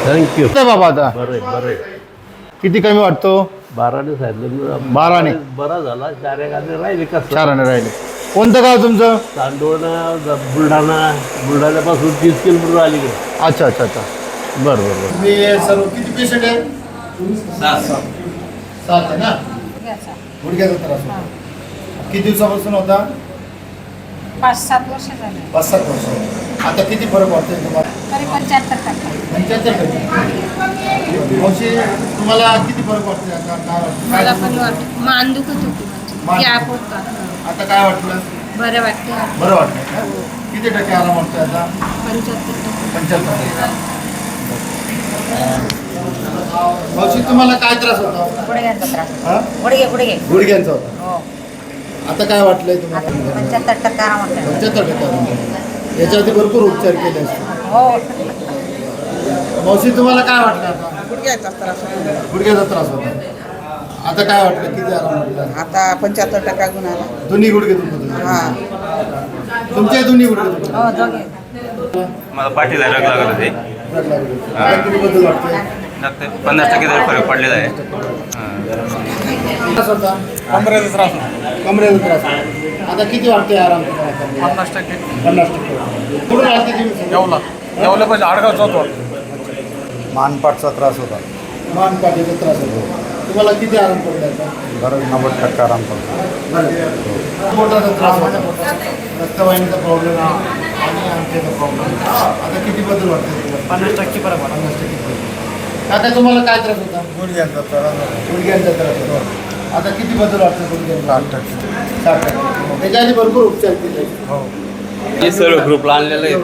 Thank you बाबा. आता बरं किती कमी वाटतो? 12ने सांगितलं. 12ने बरा झाला. 4 एकाने राहिले का? 4 राहिले. कोणतं गाव तुमचं? चांदोळा, बुलढाणा. बुलढाण्यापासून 30 किलोमीटर अलीकडे. अच्छा अच्छा अच्छा. बरं बरं बरं. तुम्ही सर्व किती पेशंट आहे? 7 आहे ना. गुडघ्याचा त्रास होता. किती दिवसापासून होता? 5-7 वर्ष झाले. 5-7 वर्ष. आता किती फरक वाटतोय तुम्हाला? तरी 75%. 75%. मावशी तुम्हाला किती फरक वाटतोय आता? काय मला पण वाटत मान दुखत होती मान म्हणजे गॅप होता. आता काय वाटलं? बरं वाटते. बरं वाटतंय का? किती टक्के आराम वाटतोय आता? 75%. 75%. मावशी तुम्हाला काय त्रास होता? गुडघ्यांचा त्रास. हा? गुडघे. गुडघ्यांचा होता. हो. आता काय वाटलंय तुम्हाला? 75% आराम वाटतो. 75%. याच्यावरती भरपूर उपचार केले असते. हो. मावशी तुम्हाला काय वाटलं आता? गुडघ्याचा त्रास होता. गुडघ्याचा त्रास होता. आता काय वाटलं? किती आराम वाटला? आता 75% गुण आला. दोन्ही गुडघे दुखत होते. हा. तुमचे दोन्ही गुडघे दुखत हो दोघे. मला पाठीला रग लागत होते. होते. आता किती बदल वाटतोय? 50% तरी फरक पडलेला आहे. त्रास होता? कमरेचा त्रास होता. कमरेचा त्रास होता. आता किती वाटतोय आराम तुम्हाला? 50%. 50%. कुठून आलते तुम्ही? येवला पाहिजे आडगावचा होतो. मानपाटचा त्रास होता. मानपाठीचा त्रास होतो. तुम्हाला किती आराम पडला आता? बरं 90% आराम पडतो. पोटाचा त्रास होता. रक्तवाहिनीचा प्रॉब्लेम आणि आमच्याचा प्रॉब्लेम. आता किती बदल वाटतोय तुम्हाला? 50% फरक पडला. 50%. आता तुम्हाला काय त्रास होता? गुडघ्यांचा त्रास. गुडघ्यांचा त्रास होता. आता किती बदल वाटतो गुडघ्यांचा? 60%. 60%. त्याच्या आधी भरपूर उपचार केले. हो. हे सर्व ग्रुपला आणलेलं आहे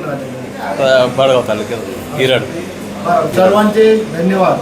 बडगाव तालुक्यात गिरड. सर्वांचे धन्यवाद.